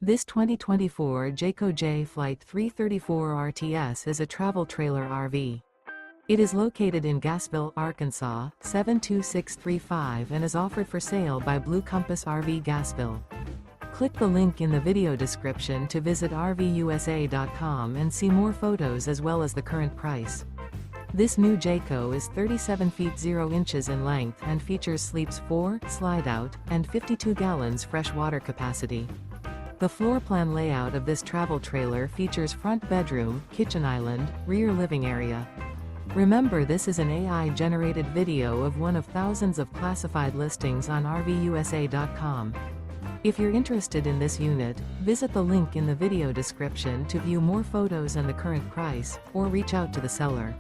This 2024 Jayco Jay Flight 334 RTS is a travel trailer RV. It is located in Gassville, Arkansas, 72635 and is offered for sale by Blue Compass RV Gassville. Click the link in the video description to visit RVUSA.com and see more photos as well as the current price. This new Jayco is 37 feet 0 inches in length and features sleeps 4, Slideout, and 52 gallons fresh water capacity. The floor plan layout of this travel trailer features front bedroom, kitchen island, rear living area. Remember, this is an AI-generated video of one of thousands of classified listings on RVUSA.com. If you're interested in this unit, visit the link in the video description to view more photos and the current price, or reach out to the seller.